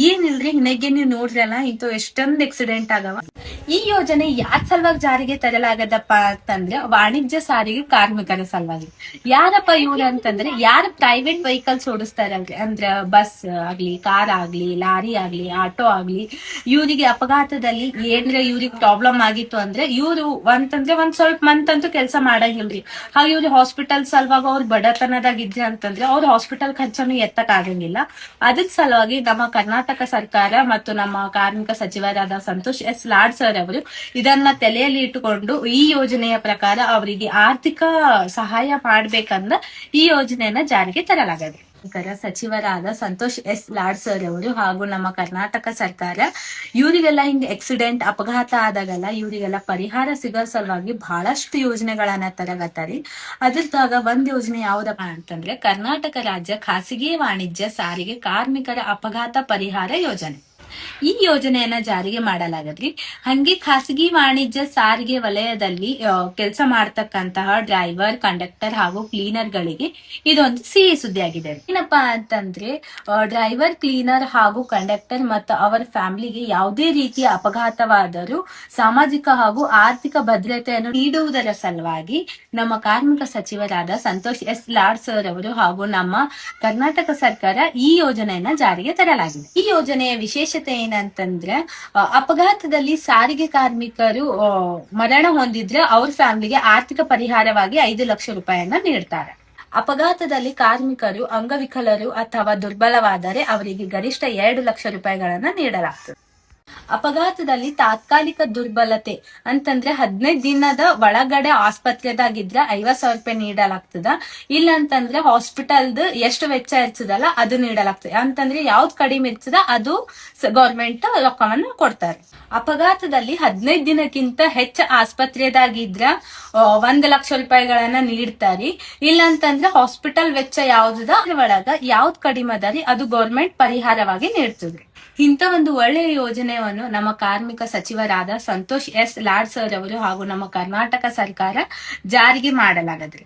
ಏನಿಲ್ರಿ ಹಿನಗೆ ನೀವ್ ನೋಡ್ರಲ್ಲ ಇಂತೂ ಎಷ್ಟೊಂದ್ ಆಕ್ಸಿಡೆಂಟ್ ಆಗವ. ಈ ಯೋಜನೆ ಯಾರ್ ಸಲುವಾಗಿ ಜಾರಿಗೆ ತರಲಾಗದಪ್ಪ ಅಂತಂದ್ರೆ ವಾಣಿಜ್ಯ ಸಾರಿಗೆ ಕಾರ್ಮಿಕರ ಸಲುವಾಗಿ. ಯಾರಪ್ಪ ಇವ್ರು ಅಂತಂದ್ರೆ ಯಾರು ಪ್ರೈವೇಟ್ ವೆಹಿಕಲ್ಸ್ ಓಡಿಸ್ತಾರಲ್ರಿ, ಅಂದ್ರ ಬಸ್ ಆಗ್ಲಿ, ಕಾರ್ ಆಗ್ಲಿ, ಲಾರಿ ಆಗ್ಲಿ, ಆಟೋ ಆಗ್ಲಿ, ಇವರಿಗೆ ಅಪಘಾತದಲ್ಲಿ ಏನ್ರ ಇವ್ರಿಗೆ ಪ್ರಾಬ್ಲಮ್ ಆಗಿತ್ತು ಅಂದ್ರೆ ಇವ್ರು ಒಂದ್ ಸ್ವಲ್ಪ ಮಂತ್ ಅಂತೂ ಕೆಲಸ ಮಾಡಂಗಿಲ್ರಿ. ಹಾಗೆ ಇವ್ರಿಗೆ ಹಾಸ್ಪಿಟಲ್ ಸಲುವಾಗಿ ಅವ್ರ ಬಡತನದಾಗ ಇದ್ರೆ ಅಂತಂದ್ರೆ ಅವ್ರ ಹಾಸ್ಪಿಟಲ್ ಖರ್ಚನ್ನು ಎತ್ತಕ್ ಆಗಂಗಿಲ್ಲ. ಅದಕ್ ಸಲುವಾಗಿ ನಮ್ಮ ಕರ್ನಾಟಕ ಸರ್ಕಾರ ಮತ್ತು ನಮ್ಮ ಕಾರ್ಮಿಕ ಸಚಿವರಾದ ಸಂತೋಷ್ ಎಸ್ ಲಾಡ್ ಸರ್ ಅವರು ಇದನ್ನ ತಲೆಯಲ್ಲಿ ಇಟ್ಟುಕೊಂಡು ಈ ಯೋಜನೆಯ ಪ್ರಕಾರ ಅವರಿಗೆ ಆರ್ಥಿಕ ಸಹಾಯ ಮಾಡ್ಬೇಕಂದ ಈ ಯೋಜನೆಯನ್ನ ಜಾರಿಗೆ ತರಲಾಗಿದೆ. ಸಚಿವರಾದ ಸಂತೋಷ್ ಎಸ್ ಲಾಡ್ ಸರ್ ಅವರು ಹಾಗೂ ನಮ್ಮ ಕರ್ನಾಟಕ ಸರ್ಕಾರ ಇವರಿಗೆಲ್ಲ ಹಿಂಗ್ ಆಕ್ಸಿಡೆಂಟ್ ಅಪಘಾತ ಆದಾಗೆಲ್ಲ ಇವರಿಗೆಲ್ಲ ಪರಿಹಾರ ಸಿಗೋ ಸಲುವಾಗಿ ಬಹಳಷ್ಟು ಯೋಜನೆಗಳನ್ನ ತರಗತ್ತಾರಿ. ಅದ್ರದಾಗ ಒಂದ್ ಯೋಜನೆ ಯಾವ್ದಪ್ಪ ಅಂತಂದ್ರೆ ಕರ್ನಾಟಕ ರಾಜ್ಯ ಖಾಸಗಿ ವಾಣಿಜ್ಯ ಸಾರಿಗೆ ಕಾರ್ಮಿಕರ ಅಪಘಾತ ಪರಿಹಾರ ಯೋಜನೆ. ಈ ಯೋಜನೆಯನ್ನ ಜಾರಿಗೆ ಮಾಡಲಾಗದ್ರಿ. ಹಂಗೆ ಖಾಸಗಿ ವಾಣಿಜ್ಯ ಸಾರಿಗೆ ವಲಯದಲ್ಲಿ ಕೆಲಸ ಮಾಡ್ತಕ್ಕಂತಹ ಡ್ರೈವರ್, ಕಂಡಕ್ಟರ್ ಹಾಗೂ ಕ್ಲೀನರ್ ಗಳಿಗೆ ಇದೊಂದು ಸಿಹಿ ಸುದ್ದಿ ಆಗಿದೆ. ಏನಪ್ಪಾ ಅಂತಂದ್ರೆ ಡ್ರೈವರ್, ಕ್ಲೀನರ್ ಹಾಗೂ ಕಂಡಕ್ಟರ್ ಮತ್ತು ಅವರ ಫ್ಯಾಮಿಲಿಗೆ ಯಾವುದೇ ರೀತಿಯ ಅಪಘಾತವಾದರೂ ಸಾಮಾಜಿಕ ಹಾಗೂ ಆರ್ಥಿಕ ಭದ್ರತೆಯನ್ನು ನೀಡುವುದರ ಸಲುವಾಗಿ ನಮ್ಮ ಕಾರ್ಮಿಕ ಸಚಿವರಾದ ಸಂತೋಷ್ ಎಸ್ ಲಾಡ್ ಸರ್ ಅವರು ಹಾಗೂ ನಮ್ಮ ಕರ್ನಾಟಕ ಸರ್ಕಾರ ಈ ಯೋಜನೆಯನ್ನ ಜಾರಿಗೆ ತರಲಾಗಿದೆ. ಈ ಯೋಜನೆಯ ವಿಶೇಷತೆ ಏನಂತಂದ್ರೆ ಅಪಘಾತದಲ್ಲಿ ಸಾರಿಗೆ ಕಾರ್ಮಿಕರು ಮರಣ ಹೊಂದಿದ್ರೆ ಅವ್ರ ಫ್ಯಾಮಿಲಿಗೆ ಆರ್ಥಿಕ ಪರಿಹಾರವಾಗಿ 5 ಲಕ್ಷ ರೂಪಾಯಿಯನ್ನ ನೀಡ್ತಾರೆ. ಅಪಘಾತದಲ್ಲಿ ಕಾರ್ಮಿಕರು ಅಂಗವಿಕಲರು ಅಥವಾ ದುರ್ಬಲವಾದರೆ ಅವರಿಗೆ ಗರಿಷ್ಠ 2 ಲಕ್ಷ ರೂಪಾಯಿಗಳನ್ನ ನೀಡಲಾಗ್ತದೆ. ಅಪಘಾತದಲ್ಲಿ ತಾತ್ಕಾಲಿಕ ದುರ್ಬಲತೆ ಅಂತಂದ್ರೆ 15 ದಿನದ ಒಳಗಡೆ ಆಸ್ಪತ್ರೆದಾಗಿದ್ರೆ 50,000 ರೂಪಾಯಿ ನೀಡಲಾಗ್ತದ. ಇಲ್ಲ ಅಂತಂದ್ರೆ ಹಾಸ್ಪಿಟಲ್ದು ಎಷ್ಟು ವೆಚ್ಚ ಇರ್ತದಲ್ಲ ಅದು ನೀಡಲಾಗ್ತದೆ. ಅಂತಂದ್ರೆ ಯಾವ್ದು ಕಡಿಮೆ ಇರ್ತದ ಅದು ಗೌರ್ಮೆಂಟ್ ರೊಕ್ಕವನ್ನು ಕೊಡ್ತಾರೆ. ಅಪಘಾತದಲ್ಲಿ 15 ದಿನಕ್ಕಿಂತ ಹೆಚ್ಚು ಆಸ್ಪತ್ರೆದಾಗಿದ್ರ 1 ಲಕ್ಷ ರೂಪಾಯಿಗಳನ್ನ ನೀಡ್ತಾರಿ. ಇಲ್ಲ ಅಂತಂದ್ರೆ ಹಾಸ್ಪಿಟಲ್ ವೆಚ್ಚ ಯಾವ್ದದ ಒಳಗ ಯಾವ್ದ್ ಕಡಿಮೆ ಅದರಿ ಅದು ಗೌರ್ಮೆಂಟ್ ಪರಿಹಾರವಾಗಿ ನೀಡ್ತದ್ರಿ. ಇಂಥ ಒಂದು ಒಳ್ಳೆಯ ಯೋಜನೆಯನ್ನು ನಮ್ಮ ಕಾರ್ಮಿಕ ಸಚಿವರಾದ ಸಂತೋಷ್ ಎಸ್ ಲಾಡ್ ಸರ್ ಅವರು ಹಾಗೂ ನಮ್ಮ ಕರ್ನಾಟಕ ಸರ್ಕಾರ ಜಾರಿಗೆ ಮಾಡಲಾಗದ್ರಿ.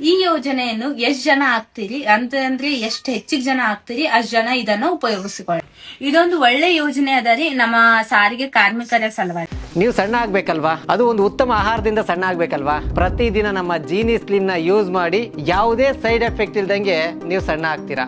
ಈ ಯೋಜನೆಯನ್ನು ಎಷ್ಟ್ ಜನ ಆಗ್ತೀರಿ ಅಂತಂದ್ರೆ ಎಷ್ಟು ಹೆಚ್ಚಿಗೆ ಜನ ಆಗ್ತೀರಿ ಅಷ್ಟ್ ಜನ ಇದನ್ನ ಉಪಯೋಗಿಸಿಕೊಳ್ಳಿ. ಇದೊಂದು ಒಳ್ಳೆ ಯೋಜನೆ ಅದರಿ ನಮ್ಮ ಸಾರಿಗೆ ಕಾರ್ಮಿಕರ ಸಲುವಾಗಿ. ನೀವು ಸಣ್ಣ ಆಗ್ಬೇಕಲ್ವಾ, ಅದು ಒಂದು ಉತ್ತಮ ಆಹಾರದಿಂದ ಸಣ್ಣ ಆಗ್ಬೇಕಲ್ವಾ. ಪ್ರತಿದಿನ ನಮ್ಮ ಜೀನಿ ಸ್ಲಿಮ್ ನ ಯೂಸ್ ಮಾಡಿ ಯಾವುದೇ ಸೈಡ್ ಎಫೆಕ್ಟ್ ಇಲ್ದಂಗೆ ನೀವು ಸಣ್ಣ ಆಗ್ತೀರಾ.